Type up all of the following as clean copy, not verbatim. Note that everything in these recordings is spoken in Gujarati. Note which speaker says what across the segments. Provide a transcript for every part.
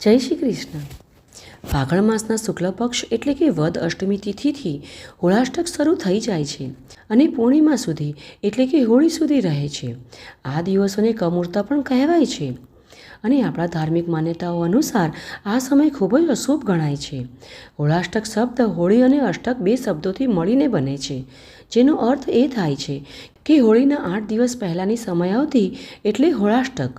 Speaker 1: જય શ્રી કૃષ્ણ। ફાગણ માસના શુક્લ પક્ષ એટલે કે વદ અષ્ટમી તિથિથી હોળાષ્ટક શરૂ થઈ જાય છે અને પૂર્ણિમા સુધી એટલે કે હોળી સુધી રહે છે। આ દિવસોને કમૂરતા પણ કહેવાય છે અને આપણા ધાર્મિક માન્યતાઓ અનુસાર આ સમય ખૂબ જ અશુભ ગણાય છે। હોળાષ્ટક શબ્દ હોળી અને અષ્ટક બે શબ્દોથી મળીને બને છે, જેનો અર્થ એ થાય છે કે હોળીના 8 દિવસ પહેલાંની સમયાવધિ એટલે હોળાષ્ટક।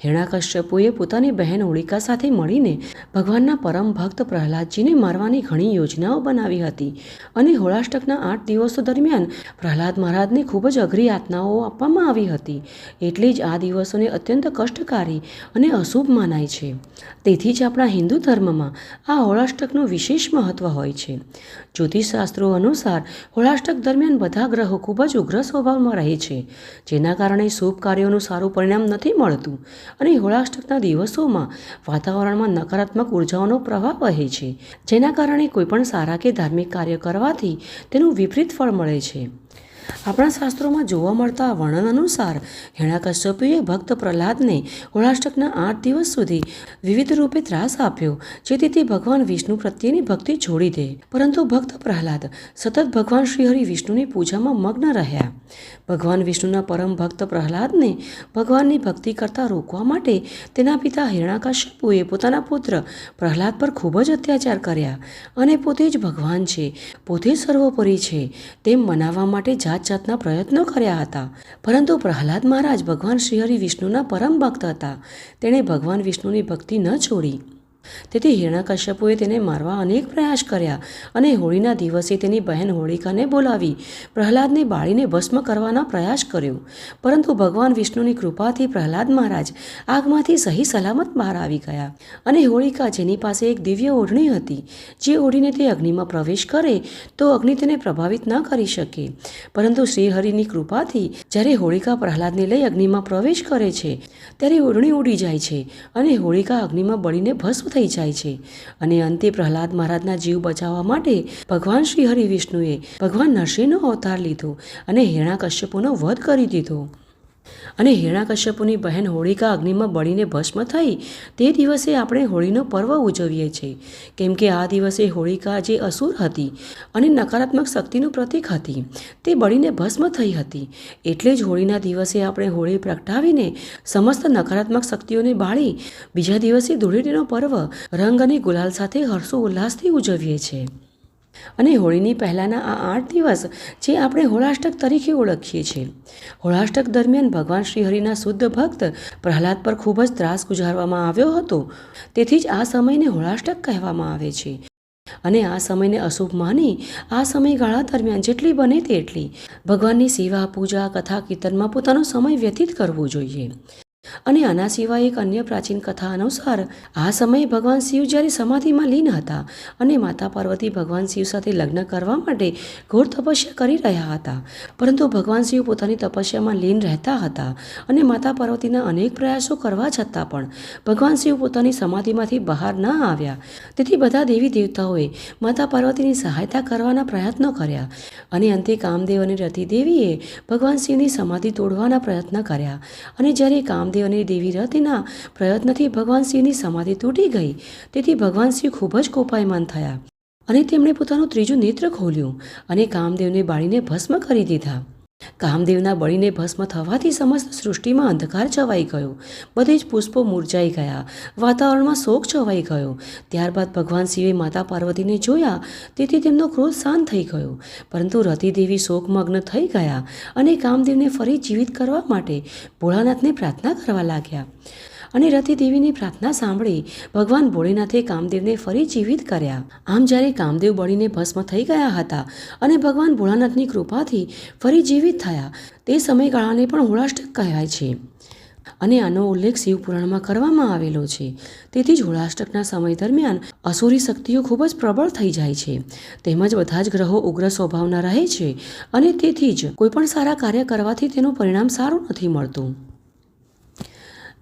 Speaker 1: હિરણ્યકશ્યપુએ પોતાની બહેન હોળિકા સાથે મળીને ભગવાનના પરમ ભક્ત પ્રહલાદજીને મારવાની ઘણી યોજનાઓ બનાવી હતી અને હોળાષ્ટકના 8 દિવસો દરમિયાન પ્રહલાદ મહારાજને ખૂબ જ અઘરી યાતનાઓ આપવામાં આવી હતી, એટલે જ આ દિવસોને અત્યંત કષ્ટકારી અને અશુભ મનાય છે। તેથી જ આપણા હિન્દુ ધર્મમાં આ હોળાષ્ટકનું વિશેષ મહત્વ હોય છે। જ્યોતિષશાસ્ત્રો અનુસાર હોળાષ્ટક દરમિયાન બધા ગ્રહો ખૂબ જ ઉગ્ર સ્વભાવમાં રહે છે, જેના કારણે શુભ કાર્યોનું સારું પરિણામ નથી મળતું અને હોળાષ્ટકના દિવસોમાં વાતાવરણમાં નકારાત્મક ઉર્જાઓનો પ્રવાહ વહે છે, જેના કારણે કોઈપણ સારા કે ધાર્મિક કાર્ય કરવાથી તેનું વિપરીત ફળ મળે છે। આપણા શાસ્ત્રોમાં જોવા મળતા વર્ણન અનુસાર હિરણ્યકશ્યપુએ ભક્ત પ્રહલાદને હોળાષ્ટકના 8 દિવસ સુધી વિવિધ રૂપે ત્રાસ આપ્યો, જેથી તે ભગવાન વિષ્ણુ પ્રત્યેની ભક્તિ છોડી દે, પરંતુ ભક્ત પ્રહલાદ સતત ભગવાન શ્રીહરિ વિષ્ણુની પૂજામાં મગ્ન રહ્યા। ભગવાન વિષ્ણુના પરમ ભક્ત પ્રહલાદને ભગવાનની ભક્તિ કરતા રોકવા માટે તેના પિતા હિરણ્યકશ્યપુએ પોતાના પુત્ર પ્રહલાદ પર ખૂબ જ અત્યાચાર કર્યા અને પોતે જ ભગવાન છે, પોતે જ સર્વોપરી છે તેમ મનાવવા માટે જાતના પ્રયત્નો કર્યા હતા, પરંતુ પ્રહલાદ મહારાજ ભગવાન શ્રીહરિ વિષ્ણુના પરમ ભક્ત હતા। તેણે ભગવાન વિષ્ણુની ભક્તિ ન છોડી, તેથી હિરણ્યકશ્યપુએ તેને મારવા અનેક પ્રયાસ કર્યા અને હોળીના દિવસે તેની બહેન હોળિકાને બોલાવી પ્રહલાદને બાળીને ભસ્મ કરવાનો પ્રયાસ કર્યો, પરંતુ ભગવાન વિષ્ણુની કૃપાથી પ્રહલાદ મહારાજ આગમાંથી સહી સલામત બહાર આવી ગયા અને હોળિકા, જેની પાસે એક દિવ્ય ઓઢણી હતી, જે ઓઢીને તે અગ્નિમાં પ્રવેશ કરે તો અગ્નિ તેને પ્રભાવિત ન કરી શકે, પરંતુ શ્રીહરિની કૃપાથી જ્યારે હોળિકા પ્રહલાદને લઈ અગ્નિમાં પ્રવેશ કરે છે ત્યારે ઓઢણી ઉડી જાય છે અને હોળિકા અગ્નિમાં બળીને ભસ્મ થઈ જાય છે અને અંતે પ્રહલાદ મહારાજના જીવ બચાવવા માટે ભગવાન શ્રી હરિ વિષ્ણુએ ભગવાન નરસિંહનો અવતાર લીધો અને હિરણ્યકશ્યપુનો વધ કરી દીધો અને હિરણ્યકશ્યપુની બહેન હોળિકા અગ્નિમાં બળીને ભસ્મ થઈ તે દિવસે આપણે હોળીનો પર્વ ઉજવીએ છીએ, કેમ કે આ દિવસે હોળિકા, જે અસુર હતી અને નકારાત્મક શક્તિનું પ્રતીક હતી, તે બળીને ભસ્મ થઈ હતી। એટલે જ હોળીના દિવસે આપણે હોળી પ્રગટાવીને સમસ્ત નકારાત્મક શક્તિઓને બાળી બીજા દિવસે ધૂળેટીનો પર્વ રંગ અને ગુલાલ સાથે હર્ષો ઉલ્લાસથી ઉજવીએ છીએ અને હોળીની પહેલાંના આ 8 દિવસ જે આપણે હોળાષ્ટક તરીકે ઓળખીએ છીએ। હોળાષ્ટક દરમિયાન ભગવાન શ્રીહરિના શુદ્ધ ભક્ત પ્રહલાદ પર ખૂબ જ ત્રાસ ગુજારવામાં આવ્યો હતો, તેથી જ આ સમયને હોળાષ્ટક કહેવામાં આવે છે અને આ સમયને અશુભ માની આ સમયગાળા દરમિયાન જેટલી બને તેટલી ભગવાનની સેવા, પૂજા, કથા, કીર્તનમાં પોતાનો સમય વ્યતીત કરવો જોઈએ। અને આના સિવાય એક અન્ય પ્રાચીન કથા અનુસાર આ સમયે ભગવાન શિવ જ્યારે સમાધિમાં લીન હતા અને માતા પાર્વતી ભગવાન શિવ સાથે લગ્ન કરવા માટે ઘોર તપસ્યા કરી રહ્યા હતા, પરંતુ ભગવાન શિવ પોતાની તપસ્યામાં લીન રહેતા હતા અને માતા પાર્વતીના અનેક પ્રયાસો કરવા છતાં પણ ભગવાન શિવ પોતાની સમાધિમાંથી બહાર ન આવ્યા। તેથી બધા દેવી દેવતાઓએ માતા પાર્વતીની સહાયતા કરવાના પ્રયત્નો કર્યા અને અંતે કામદેવ અને રતિ દેવીએ ભગવાન શિવની સમાધિ તોડવાના પ્રયત્ન કર્યા અને જ્યારે કામદેવ અને દેવી રતિના પ્રયત્નથી ભગવાન શિવની સમાધિ તૂટી ગઈ, તેથી ભગવાન શિવ ખૂબ જ કોપાયમાન થયા અને તેમણે પોતાનું ત્રીજું નેત્ર ખોલ્યું અને કામદેવને બાળીને ભસ્મ કરી દીધા। કામદેવના બળીને ભસ્મ થવાથી સમસ્ત સૃષ્ટિમાં અંધકાર છવાઈ ગયો, બધે જ પુષ્પો મુરઝાઈ ગયા, વાતાવરણમાં શોક છવાઈ ગયો। ત્યારબાદ ભગવાન શિવે માતા પાર્વતીને જોયા, તેથી તેમનો ક્રોધ શાંત થઈ ગયો, પરંતુ રતિદેવી શોકમગ્ન થઈ ગયા અને કામદેવને ફરી જીવિત કરવા માટે ભોળાનાથને પ્રાર્થના કરવા લાગ્યા અને રતિદેવીની પ્રાર્થના સાંભળી ભગવાન ભોળેનાથે કામદેવને ફરી જીવિત કર્યા। આમ જ્યારે કામદેવ બળીને ભસ્મ થઈ ગયા હતા અને ભગવાન ભોળાનાથની કૃપાથી ફરી જીવિત થયા, તે સમયગાળાને પણ હોળાષ્ટક કહેવાય છે અને આનો ઉલ્લેખ શિવ પુરાણમાં કરવામાં આવેલો છે। તેથી જ હોળાષ્ટકના સમય દરમિયાન અસુરી શક્તિઓ ખૂબ જ પ્રબળ થઈ જાય છે, તેમજ બધા જ ગ્રહો ઉગ્ર સ્વભાવના રહે છે અને તેથી જ કોઈપણ સારા કાર્ય કરવાથી તેનું પરિણામ સારું નથી મળતું।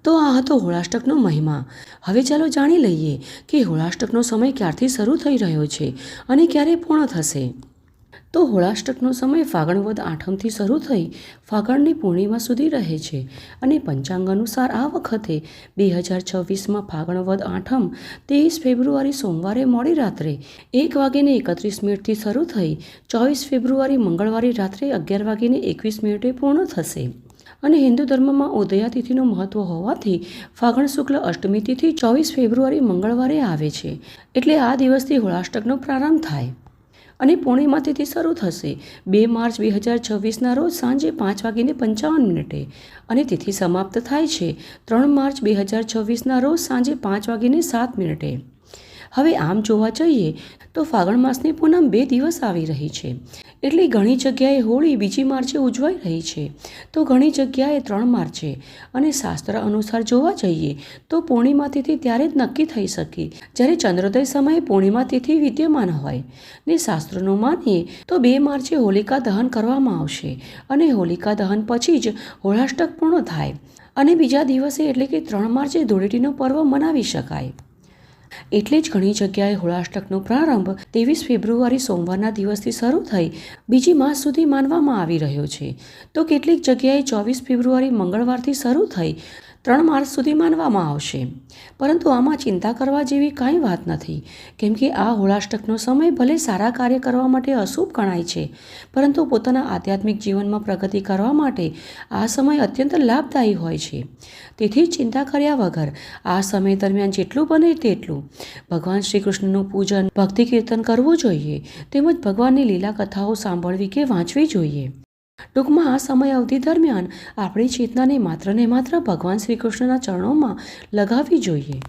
Speaker 1: તો આ હતો હોળાષ્ટકનો મહિમા। હવે ચાલો જાણી લઈએ કે હોળાષ્ટકનો સમય ક્યારથી શરૂ થઈ રહ્યો છે અને ક્યારે પૂર્ણ થશે। તો હોળાષ્ટકનો સમય ફાગણ વદ આઠમથી શરૂ થઈ ફાગણની પૂર્ણિમા સુધી રહે છે અને પંચાંગ અનુસાર આ વખતે 2026માં ફાગણ વદ આઠમ 23 ફેબ્રુઆરી સોમવારે મોડી રાત્રે 1:31 શરૂ થઈ 24 ફેબ્રુઆરી મંગળવારે રાત્રે 11:21 પૂર્ણ થશે અને હિન્દુ ધર્મમાં ઉદયા તિથિનું મહત્વ હોવાથી ફાગણ શુક્લ અષ્ટમી તિથિ 24 ફેબ્રુઆરી મંગળવારે આવે છે, એટલે આ દિવસથી હોળાષ્ટકનો પ્રારંભ થાય અને પૂર્ણિમા તિથિ શરૂ થશે 2 માર્ચ 2026ના રોજ સાંજે 5:55 અને તિથિ સમાપ્ત થાય છે 3 માર્ચ 2026ના રોજ સાંજે 5:07. હવે આમ જોવા જઈએ તો ફાગણ માસની પૂનમ 2 દિવસ આવી રહી છે, એટલે ઘણી જગ્યાએ હોળી 2 માર્ચે ઉજવાઈ રહી છે તો ઘણી જગ્યાએ 3 માર્ચે, અને શાસ્ત્ર અનુસાર જોવા જઈએ તો પૂર્ણિમા તિથિ ત્યારે જ નક્કી થઈ શકે જ્યારે ચંદ્રોદય સમયે પૂર્ણિમા તિથિ વિદ્યમાન હોય ને શાસ્ત્રનું માનીએ તો 2 માર્ચે હોલિકા દહન કરવામાં આવશે અને હોલિકા દહન પછી જ હોળાષ્ટક પૂર્ણ થાય અને બીજા દિવસે એટલે કે 3 માર્ચે ધૂળેટીનો પર્વ મનાવી શકાય. એટલે જ ઘણી જગ્યાએ હોળાષ્ટકનો પ્રારંભ 23 ફેબ્રુઆરી સોમવારના દિવસથી શરૂ થઈ બીજી માસ સુધી માનવામાં આવી રહ્યો છે, તો કેટલીક જગ્યાએ 24 ફેબ્રુઆરી મંગળવારથી શરૂ થઈ 3 માર્ચ સુધી માનવામાં આવશે. પરંતુ આમાં ચિંતા કરવા જેવી કાંઈ વાત નથી, કેમ કે આ હોળાષ્ટકનો સમય ભલે સારા કાર્ય કરવા માટે અશુભ ગણાય છે, પરંતુ પોતાના આધ્યાત્મિક જીવનમાં પ્રગતિ કરવા માટે આ સમય અત્યંત લાભદાયી હોય છે. તેથી ચિંતા કર્યા વગર આ સમય દરમિયાન જેટલું બને તેટલું ભગવાન શ્રી કૃષ્ણનું પૂજન, ભક્તિ કીર્તન કરવું જોઈએ, તેમજ ભગવાનની લીલા કથાઓ સાંભળવી કે વાંચવી જોઈએ. ટૂંકમાં આ સમય અવધિ દરમિયાન આપણી ચેતનાને માત્ર ભગવાન શ્રી કૃષ્ણના ચરણોમાં લગાવવી જોઈએ.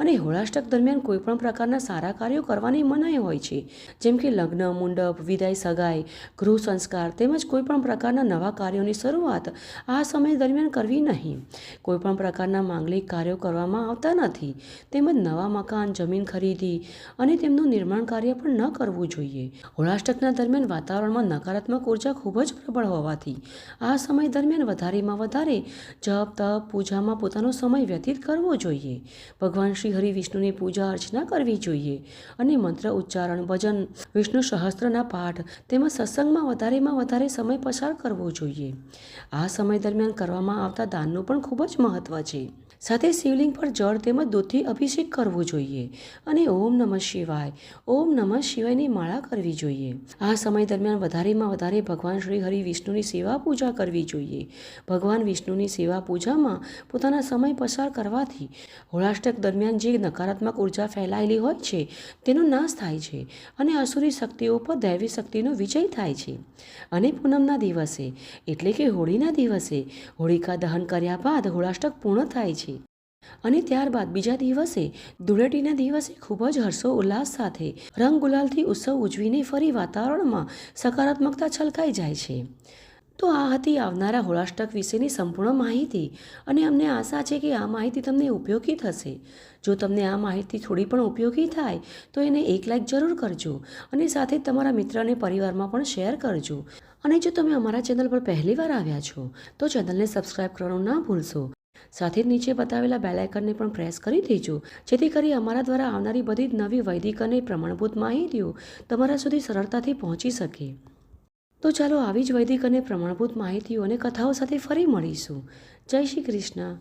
Speaker 1: અને હોળાષ્ટક દરમિયાન કોઈપણ પ્રકારના સારા કાર્યો કરવાની મનાઈ હોય છે, જેમ કે લગ્ન, મુંડપ, વિદાય, સગાઈ, ગૃહ સંસ્કાર તેમજ કોઈપણ પ્રકારના નવા કાર્યોની શરૂઆત આ સમય દરમિયાન કરવી નહીં. કોઈપણ પ્રકારના માંગલિક કાર્યો કરવામાં આવતા નથી, તેમજ નવા મકાન, જમીન ખરીદી અને તેમનું નિર્માણ કાર્ય પણ ન કરવું જોઈએ. હોળાષ્ટકના દરમિયાન વાતાવરણમાં નકારાત્મક ઉર્જા ખૂબ જ પ્રબળ હોવાથી આ સમય દરમિયાન વધારેમાં વધારે જપ, તપ, પૂજામાં પોતાનો સમય વ્યતીત કરવો જોઈએ. ભગવાન શ્રી હરિ વિષ્ણુની પૂજા અર્ચના કરવી જોઈએ અને મંત્ર ઉચ્ચારણ, ભજન, વિષ્ણુ સહસ્ત્રના પાઠ તેમજ સત્સંગમાં વધારે સમય પસાર કરવો જોઈએ. આ સમય દરમિયાન કરવામાં આવતા દાનનું પણ ખૂબ જ મહત્વ છે. સાથે શિવલિંગ પર જળ તેમજ દૂધથી અભિષેક કરવો જોઈએ અને ઓમ નમઃ શિવાયની માળા કરવી જોઈએ. આ સમય દરમિયાન વધારે ભગવાન શ્રી હરિ વિષ્ણુની સેવા પૂજા કરવી જોઈએ. ભગવાન વિષ્ણુની સેવા પૂજામાં પોતાના સમય પસાર કરવાથી હોળાષ્ટક દરમિયાન જે નકારાત્મક ઉર્જા ફેલાયેલી હોય છે તેનો નાશ થાય છે અને અસુરી શક્તિઓ પર દૈવી શક્તિનો વિજય થાય છે. અને પૂનમના દિવસે એટલે કે હોળીના દિવસે હોળિકા દહન કર્યા બાદ હોળાષ્ટક પૂર્ણ થાય છે અને ત્યારબાદ બીજા દિવસે ધૂળેટીના દિવસે ખૂબ જ હર્ષો ઉલ્લાસ સાથે રંગ ગુલાલથી ઉત્સવ ઉજવીને ફરી વાતાવરણમાં સકારાત્મકતા છલકાઈ જાય છે. તો આ હતી આવનારા હોળાષ્ટક વિશેની સંપૂર્ણ માહિતી અને અમને આશા છે કે આ માહિતી તમને ઉપયોગી થશે. જો તમને આ માહિતી થોડી પણ ઉપયોગી થાય તો એને એક લાઈક જરૂર કરજો અને સાથે તમારા મિત્ર અને પરિવારમાં પણ શેર કરજો. અને જો તમે અમારા ચેનલ પર પહેલીવાર આવ્યા છો તો ચેનલને સબસ્ક્રાઈબ કરવાનું ના ભૂલશો. સાથે જ નીચે બતાવેલા બેલ આઇકનને પણ પ્રેસ કરી દેજો, જેથી કરી અમારા દ્વારા આવનારી બધી જ નવી વૈદિક અને પ્રમાણભૂત માહિતીઓ તમારા સુધી સરળતાથી પહોંચી શકે. તો ચાલો આવી જ વૈદિક અને પ્રમાણભૂત માહિતીઓ અને કથાઓ સાથે ફરી મળીશું. જય શ્રી કૃષ્ણ.